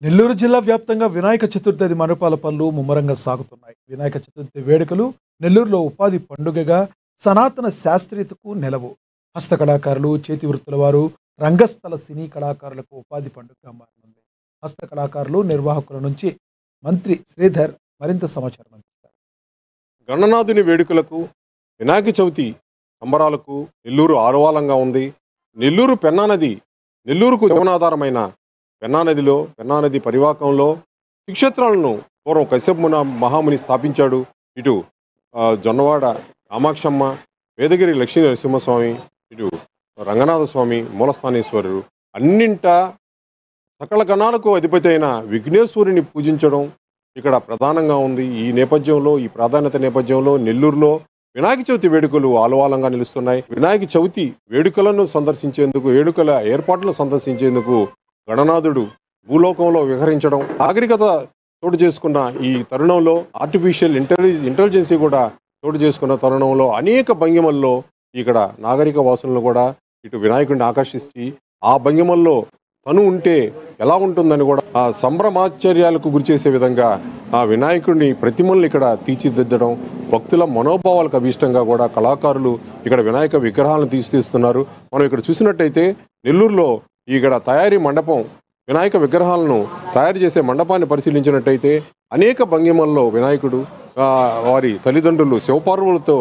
నెల్లూరు జిల్లా వ్యాప్తంగా వినాయక చతుర్థి మనుపాల పనులు ముమ్మరంగా సాగుతున్నాయి. వినాయక చతుర్థి వేడుకలు నెల్లూరులో ఉపాధి పండుగగా, సనాతన శాస్త్రీయతకు నెలవు. హస్తకళాకారులు, చేతి వృత్తుల వారు, రంగస్థల సినీ కళాకారులకు ఉపాధి పండుగగా మారనుంది. హస్తకళాకారులు, నిర్వాహకుల నుంచి మంత్రి శ్రీధర్ మరింత సమాచారం అందిస్తారు. గణనాథుని వేడుకలకు, వినాయక చవితి సంబరాలకు నెల్లూరు ఆరువాలంగా ఉంది. నెల్లూరు పెన్నానది, నెల్లూరుకు జీవనాధారమైన పెన్నానదిలో, పెన్నానది పరివాకంలో క్షేత్రాలను పూర్వం కశ్యప మహాముని స్థాపించాడు. ఇటు జొన్నవాడ కామాక్షమ్మ, వేదగిరి లక్ష్మీ నరసింహస్వామి, ఇటు రంగనాథ స్వామి, మూలస్థానేశ్వరుడు, అన్నింటా సకల గణాలకు అధిపతి అయిన విఘ్నేశ్వరుని పూజించడం ఇక్కడ ప్రధానంగా ఉంది. ఈ నేపథ్యంలో, ఈ ప్రాధాన్యత నేపథ్యంలో నెల్లూరులో వినాయక చవితి వేడుకలు ఆలవాలంగా నిలుస్తున్నాయి. వినాయక చవితి వేడుకలను సందర్శించేందుకు, వేడుకల ఏర్పాట్లను సందర్శించేందుకు గణనాథుడు భూలోకంలో విహరించడం, నాగరికత చోటు చేసుకున్న ఈ తరుణంలో, ఆర్టిఫిషియల్ ఇంటెలిజెన్సీ కూడా చోటు చేసుకున్న తరుణంలో అనేక భంగిమల్లో ఇక్కడ నాగరిక వాసులను కూడా ఇటు వినాయకుడిని ఆకర్షించి ఆ భంగిమల్లో తను ఉంటే ఎలా ఉంటుందని కూడా ఆ సంభ్రమాశ్చర్యాలకు గురిచేసే విధంగా ఆ వినాయకుడిని ప్రతిమల్ని ఇక్కడ తీర్చిదిద్దడం, భక్తుల మనోభావాలకు అభీష్టంగా కూడా కళాకారులు ఇక్కడ వినాయక విగ్రహాలను తీస్తున్నారు. మనం ఇక్కడ చూసినట్టయితే నెల్లూరులో ఇక్కడ తయారీ మండపం, వినాయక విగ్రహాలను తయారు చేసే మండపాన్ని పరిశీలించినట్టయితే అనేక భంగిమల్లో వినాయకుడు వారి తల్లిదండ్రులు శివపార్వలతో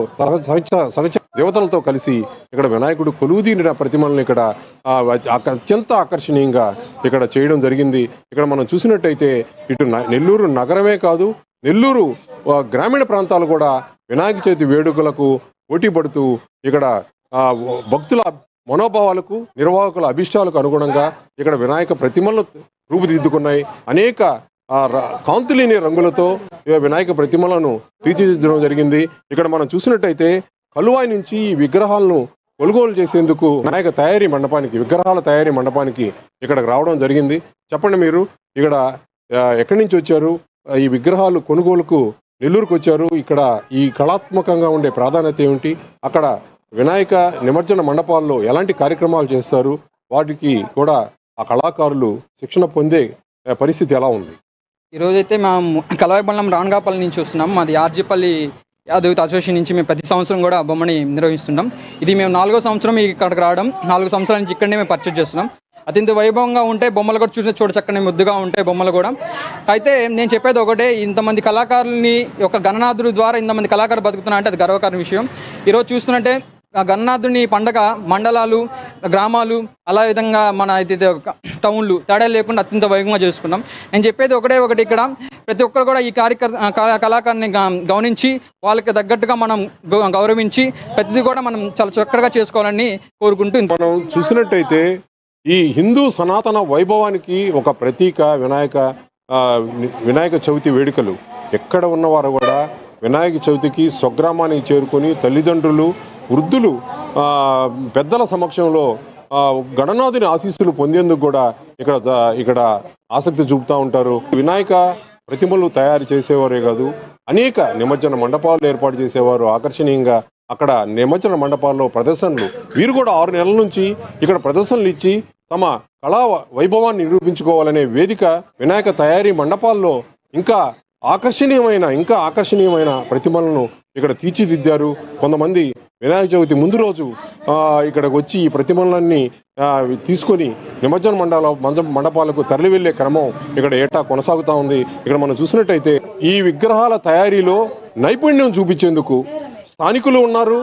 సహచ దేవతలతో కలిసి ఇక్కడ వినాయకుడు కొలువుదీరిన ప్రతిమలను ఇక్కడ అత్యంత ఆకర్షణీయంగా ఇక్కడ చేయడం జరిగింది. ఇక్కడ మనం చూసినట్టయితే ఇటు నెల్లూరు నగరమే కాదు, నెల్లూరు గ్రామీణ ప్రాంతాలు కూడా వినాయక చవితి వేడుకలకు పోటీ పడుతూ ఇక్కడ భక్తుల మనోభావాలకు, నిర్వాహకుల అభిష్టాలకు అనుగుణంగా ఇక్కడ వినాయక ప్రతిమలను రూపుదిద్దుకున్నాయి. అనేక కాంతులేని రంగులతో వినాయక ప్రతిమలను తీర్చిదిద్దడం జరిగింది. ఇక్కడ మనం చూసినట్టయితే కలువాయి నుంచి ఈ విగ్రహాలను కొనుగోలు చేసేందుకు వినాయక తయారీ మండపానికి, విగ్రహాల తయారీ మండపానికి ఇక్కడికి రావడం జరిగింది. చెప్పండి, మీరు ఇక్కడ ఎక్కడి నుంచి వచ్చారు? ఈ విగ్రహాలు కొనుగోలుకు నెల్లూరుకు వచ్చారు. ఇక్కడ ఈ కళాత్మకంగా ఉండే ప్రాధాన్యత ఏమిటి? అక్కడ వినాయక నిమజ్జన మండపాల్లో ఎలాంటి కార్యక్రమాలు చేస్తారు? వాటికి కూడా ఆ కళాకారులు శిక్షణ పొందే పరిస్థితి ఎలా ఉంది? ఈరోజైతే మేము కలవాయిబండం రాణగాపల్లి నుంచి వస్తున్నాం. మాది ఆర్జీపల్లి యాదవ్ అసోసియేషన్ నుంచి మేము ప్రతి సంవత్సరం కూడా బొమ్మని నిర్వహిస్తున్నాం. ఇది మేము 4వ సంవత్సరం ఇక్కడికి రావడం. 4 సంవత్సరాల నుంచి ఇక్కడనే మేము పర్చేజ్ చేస్తున్నాం. అత్యంత వైభవంగా ఉంటాయి బొమ్మలు కూడా, చూసిన చోట చక్కని ముద్దుగా ఉంటాయి బొమ్మలు కూడా. అయితే నేను చెప్పేది ఒకటే, ఇంతమంది కళాకారులని ఒక గణనాథుడి ద్వారా ఇంతమంది కళాకారులు బతుకుతున్నా అంటే అది గర్వకారణ విషయం. ఈరోజు చూస్తున్నట్టే ఆ గణనాథుని పండగ మండలాలు, గ్రామాలు, అలా విధంగా మన టౌన్లు తేడా లేకుండా అత్యంత వైభవంగా చేసుకున్నాం. నేను చెప్పేది ఒకటి, ఇక్కడ ప్రతి ఒక్కరు కూడా ఈ కళాకారుని గమనించి వాళ్ళకి తగ్గట్టుగా మనం గౌరవించి ప్రతిదీ కూడా మనం చాలా చక్కగా చేసుకోవాలని కోరుకుంటూ, మనం చూసినట్టయితే ఈ హిందూ సనాతన వైభవానికి ఒక ప్రతీక వినాయక చవితి వేడుకలు. ఎక్కడ ఉన్నవారు కూడా వినాయక చవితికి స్వగ్రామానికి చేరుకొని తల్లిదండ్రులు, వృద్ధులు, పెద్దల సమక్షంలో గణనాథుని ఆశీస్సులు పొందేందుకు కూడా ఇక్కడ ఆసక్తి చూపుతూ ఉంటారు. వినాయక ప్రతిమలు తయారు చేసేవారే కాదు, అనేక నిమజ్జన మండపాలు ఏర్పాటు చేసేవారు. ఆకర్షణీయంగా అక్కడ నిమజ్జన మండపాల్లో ప్రదర్శనలు, వీరు కూడా 6 నెలల నుంచి ఇక్కడ ప్రదర్శనలు ఇచ్చి తమ కళా వైభవాన్ని నిరూపించుకోవాలనే వేదిక వినాయక తయారీ మండపాల్లో ఇంకా ఆకర్షణీయమైన ప్రతిమలను ఇక్కడ తీర్చిదిద్దారు. కొంతమంది వినాయక చవితి ముందు రోజు ఇక్కడికి వచ్చి ఈ ప్రతిమలన్నీ తీసుకొని నిమజ్జన మండపాలకు తరలి వెళ్లే క్రమం ఇక్కడ ఏటా కొనసాగుతూ ఉంది. ఇక్కడ మనం చూసినట్టయితే ఈ విగ్రహాల తయారీలో నైపుణ్యం చూపించేందుకు స్థానికులు ఉన్నారు,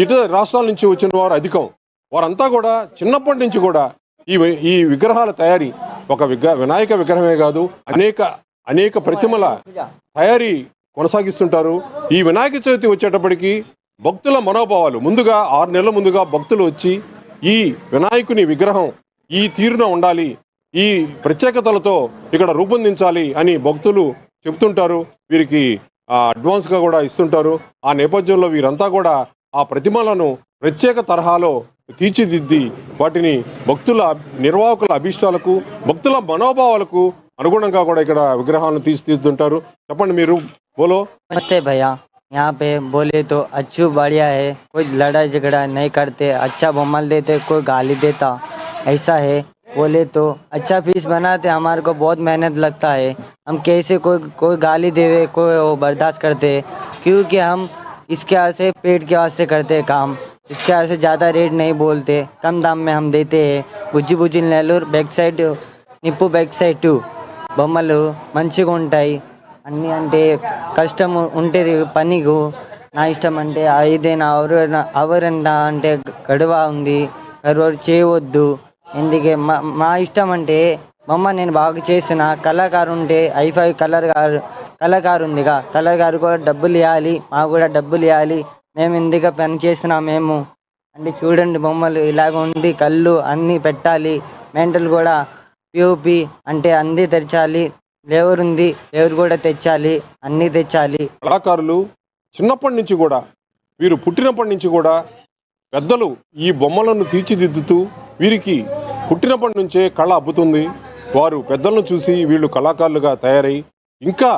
ఇతర రాష్ట్రాల నుంచి వచ్చిన వారు అధికం. వారంతా కూడా చిన్నప్పటి నుంచి కూడా ఈ విగ్రహాల తయారీ, ఒక వినాయక విగ్రహమే కాదు, అనేక ప్రతిమల తయారీ కొనసాగిస్తుంటారు. ఈ వినాయక చవితి వచ్చేటప్పటికి భక్తుల మనోభావాలు ముందుగా 6 నెలల ముందుగా భక్తులు వచ్చి ఈ వినాయకుని విగ్రహం ఈ తీరున ఉండాలి, ఈ ప్రత్యేకతలతో ఇక్కడ రూపొందించాలి అని భక్తులు చెప్తుంటారు. వీరికి అడ్వాన్స్గా కూడా ఇస్తుంటారు. ఆ నేపథ్యంలో వీరంతా కూడా ఆ ప్రతిమలను ప్రత్యేక తరహాలో తీర్చిదిద్ది వాటిని భక్తుల నిర్వాహకుల అభిష్టాలకు, భక్తుల మనోభావాలకు అనుగుణంగా కూడా ఇక్కడ విగ్రహాలను తీర్చిదిద్దుతుంటారు. చెప్పండి, మీరు బోలో. नमस्ते भैया, यहाँ पे बोले तो अच्छू बढ़िया है, कोई लड़ाई झगड़ा नहीं करते, अच्छा बम्मल देते, कोई गाली देता, ऐसा है। बोले तो अच्छा पीस बनाते हमारे को बहुत मेहनत लगता है। हम कैसे कोई कोई गाली देवे कोई वो बर्दाश्त करते हैं, क्योंकि हम इसके वास्ते पेट के वास्ते करते हैं काम। इसके वास्ते ज़्यादा रेट नहीं बोलते, कम दाम में हम देते हैं। బుజ్జి బుజ్జి నెల్లూరు బ్యాక్ సైడ్ నిప్పు బ్యాక్ సైడ్ బొమ్మలు మంచిగా ఉంటాయి అన్నీ. అంటే కష్టం ఉంటుంది పనికి, నా ఇష్టం అంటే ఏదైనా ఎవరన్నా అంటే గడువ ఉంది, ఎవరు చేయవద్దు. ఎందుకే మా ఇష్టం అంటే బొమ్మ నేను బాగా చేసిన కళాకారు ఉంటే ఐఫై కళాకారు ఉందిగా, కళాకారు కూడా డబ్బులు ఇవ్వాలి, మాకు కూడా డబ్బులు ఇవ్వాలి. మేము ఎందుకు పని చేస్తున్నాం మేము అంటే చూడండి బొమ్మలు ఇలాగ ఉంది, కళ్ళు అన్నీ పెట్టాలి. మెంటల్ కూడా పిఓపి అంటే అన్నీ తెచ్చాలి, లేవర్ ఉంది లేవర్ కూడా తెచ్చాలి, అన్నీ తెచ్చాలి. కళాకారులు చిన్నప్పటి నుంచి కూడా, వీరు పుట్టినప్పటి నుంచి కూడా పెద్దలు ఈ బొమ్మలను తీర్చిదిద్దుతూ వీరికి పుట్టినప్పటి నుంచే కళ అబ్బుతుంది. వారు పెద్దలను చూసి వీళ్ళు కళాకారులుగా తయారై ఇంకా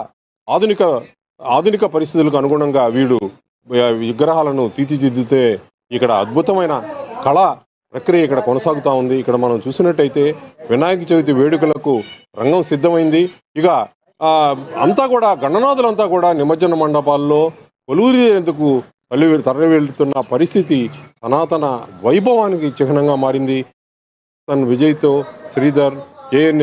ఆధునిక పరిస్థితులకు అనుగుణంగా వీళ్ళు విగ్రహాలను తీర్చిదిద్దితే ఇక్కడ అద్భుతమైన కళా ప్రక్రియ ఇక్కడ కొనసాగుతూ ఉంది. ఇక్కడ మనం చూసినట్టయితే వినాయక చవితి వేడుకలకు రంగం సిద్ధమైంది. ఇక అంతా కూడా గణనాథులంతా కూడా నిమజ్జన మండపాల్లో కొలువుదీరేందుకు తరలి వెళ్తున్న పరిస్థితి సనాతన వైభవానికి చిహ్నంగా మారింది. విజయ్తో శ్రీధర్, ఏఎన్ఏ.